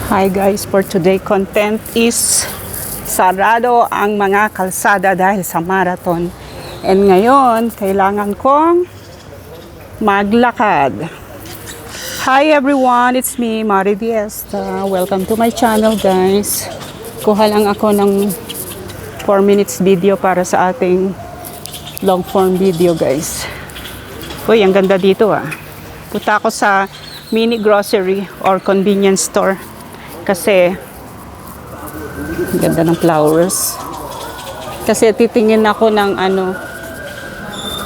Hi guys, for today content is sarado ang mga kalsada dahil sa marathon. And ngayon, kailangan kong maglakad. Hi everyone, it's me, Mari Diesta. Welcome to my channel guys. Kuha lang ako ng 4 minutes video para sa ating long form video guys. Uy, ang ganda dito ah. Punta ako sa mini grocery or convenience store. Kasi ganda ng flowers. Kasi titingin ako ng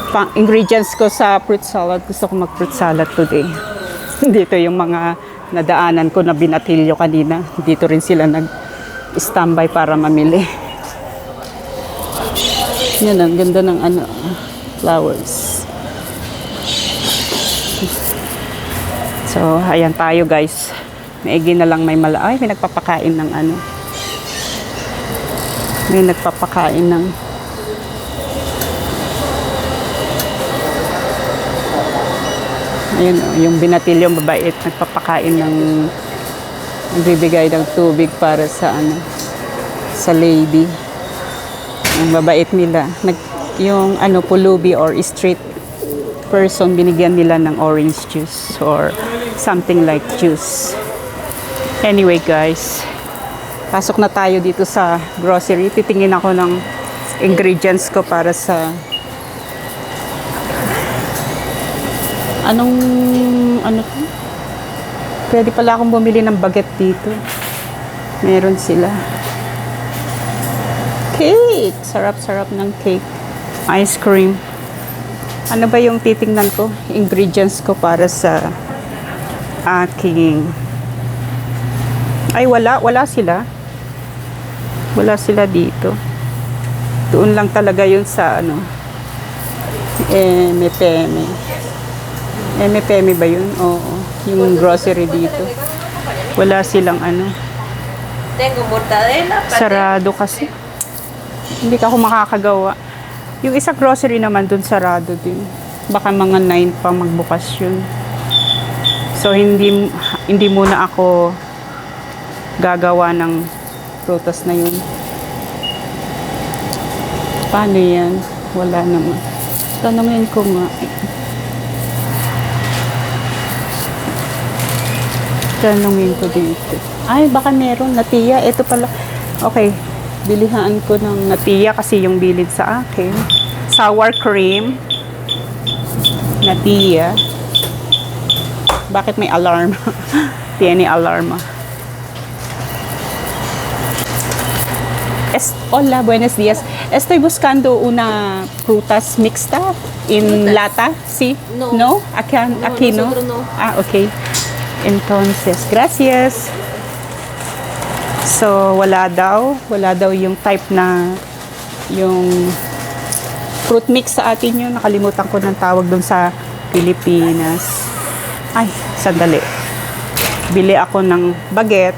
pang ingredients ko sa fruit salad. Gusto ko mag fruit salad today. Dito yung mga nadaanan ko na binatilyo kanina. Dito rin sila nag-standby para mamili. Yan ang ganda ng flowers. So, ayan tayo guys. Maigi na lang may may nagpapakain ng May nagpapakain ng ayun yung binatilyong babait nagpapakain ng nagbibigay ng tubig para sa sa lady. Ang babait nila. Yung pulubi or street person binigyan nila ng orange juice or something like juice. Anyway guys, pasok na tayo dito sa grocery. Titingin ako ng ingredients ko para sa pwede pala akong bumili ng baget dito. Meron sila. Cake! Sarap-sarap ng cake. Ice cream. Ano ba yung titingnan ko? Ingredients ko para sa aking wala sila. Wala sila dito. Doon lang talaga yun sa Mepeme. Mepeme ba yun? Oo. Yung grocery dito. Wala silang Tengo mortadela. Sarado kasi. Hindi ka ako makakagawa. Yung isa grocery naman dun sarado din. Baka mga 9 pa magbukas yun. So hindi muna ako gagawa ng prutas na yun. Paano yan? Wala naman. Tanungin ko nga. Tanungin ko dito. Ay, baka meron. Natiya. Ito pala. Okay. Bilihan ko ng natiya kasi yung bilid sa akin. Sour cream. Natiya. Bakit may alarm? Tiene alarma. Hola, buenos días. Estoy buscando una frutas mixta en lata, ¿sí? No. ¿No? Aquí no. No. Ah, okay. Entonces, gracias. So, wala daw yung type na yung fruit mix sa atin yun. Nakalimutan ko ng tawag doon sa Pilipinas. Ay, sandali. Bili ako ng baget.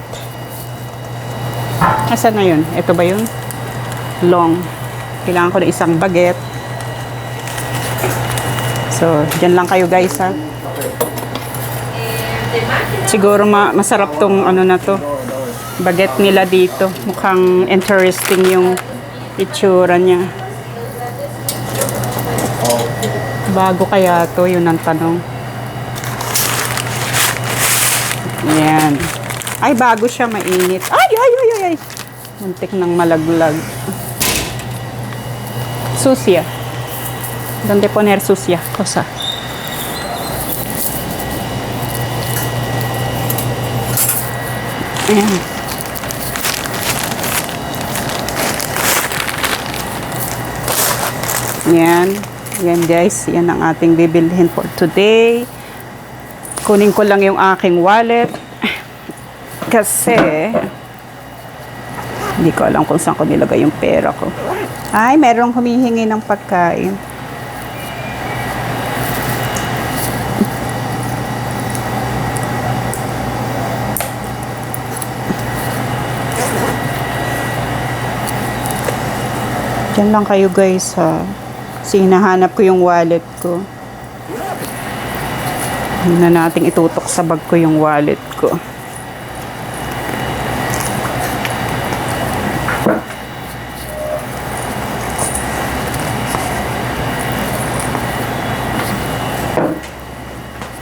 Asan na yun? Ito ba yun? Long. Kailangan ko na isang baget. So, dyan lang kayo guys ha. Siguro masarap tong na to. Baget nila dito. Mukhang interesting yung itsura niya. Bago kaya to? Yun ang tanong. Yan. Ay, bago siya, mainit. Ay! Muntik nang malaglag. Sucia. Donde poner sucia? Cosa? Ayan. Yan. Yan guys. Yan ang ating bibilhin for today. Kunin ko lang yung aking wallet. Kasi hindi ko alam kung saan ko nilagay yung pera ko. Ay, merong humihingi ng pagkain. Diyan lang kayo guys ha. Kasi hinahanap ko yung wallet ko. Hindi na nating itutok sa bag ko yung wallet ko.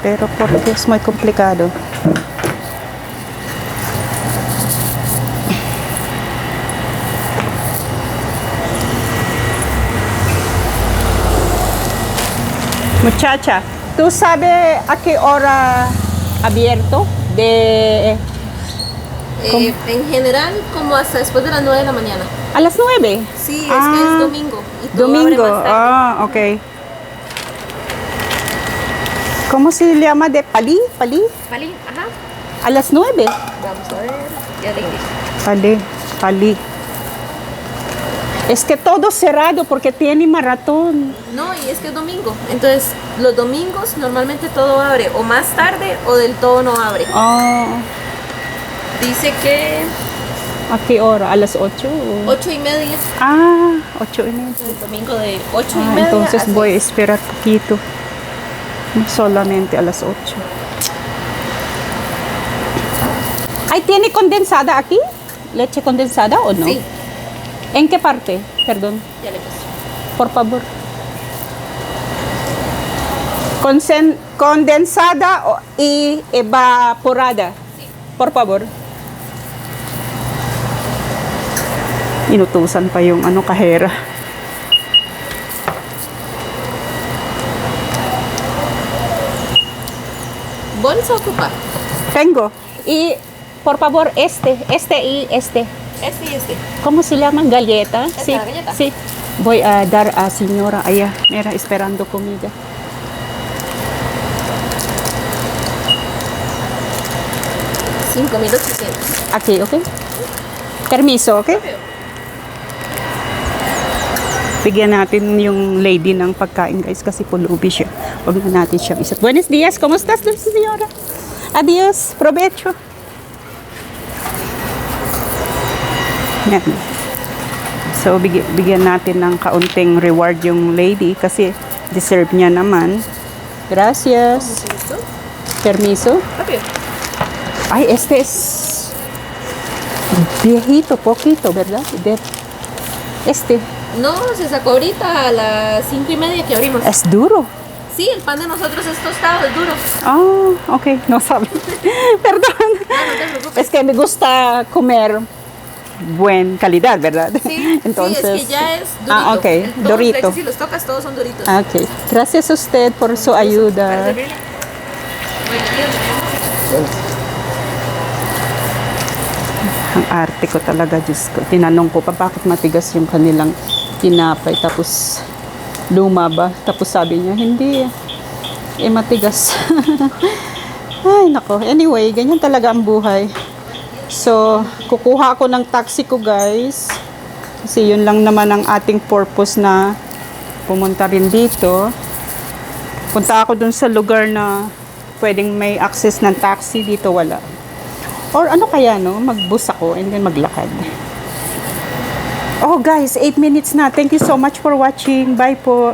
pero porque es muy complicado. Muchacha, ¿tú sabes a qué hora abierto? En general, como hasta después de las 9 de la mañana. A las 9. Sí, es que es domingo. Y todo Domingo, abre más tarde. ok. ¿Cómo se llama de Pali? ¿Pali? Vale, ajá. A las 9. Vamos a ver. Ya le indico. Pali. Es que todo cerrado porque tiene maratón. No, y es que es domingo. Entonces, los domingos normalmente todo abre o más tarde o del todo no abre. Oh, Dice que ¿a qué hora? ¿A las 8? 8:30. Ah, 8:30. El domingo de 8:30. Entonces a voy a 6. esperar poquito. No solamente a las 8. ¿Ay, tiene condensada aquí? ¿Leche condensada o no? Sí, ¿En qué parte? Perdón, ya le puse. por favor. Condensada y evaporada. Sí. Por favor. Inutusan pa yung kahera. ¿Bolsa ocupa? Tengo. Y por favor, este y este. Este y este. ¿Cómo se llaman? ¿Galleta? Esta, Sí, galleta. sí. Voy a dar a señora allá, mira, esperando comida. $5,800. Aquí, ¿ok? Permiso, ¿ok? Bigyan natin yung lady ng pagkain, guys, kasi pulubi siya. Huwag na natin siyang isa. Buenos días, ¿cómo estás, dulce señora? Adiós, provecho. Yan. So, bigyan natin ng kaunting reward yung lady kasi deserve niya naman. Gracias. ¿Listo? Permiso. Rápido. Ay, este es viejito, poquito, ¿verdad? Este No, se sacó ahorita a las 5:30 que abrimos. es duro. Sí, el pan de nosotros es tostado, es duro. Ah, ok, no sabe. Perdón. No te preocupes. Es que me gusta comer buen calidad, ¿verdad? Sí, Entonces, sí, es que ya es durito. Ah, ok, Todos dorito. Si los tocas, todos son duritos. Ah, ok. Gracias a usted por su ayuda. Para servirle. Buen día. Ang arte ko talaga, Diyos ko. Tinanong ko pa bakit matigas yung kanilang tinapay. Tapos luma ba? Tapos sabi niya, hindi. Matigas. Ay, nako. Anyway, ganyan talaga ang buhay. So, kukuha ako ng taxi ko, guys. Kasi yun lang naman ang ating purpose na pumunta rin dito. Punta ako dun sa lugar na pwedeng may access ng taxi. Dito wala. Or ano kaya, no? Mag-bus ako and then maglakad. Oh, guys, 8 minutes na. Thank you so much for watching. Bye po.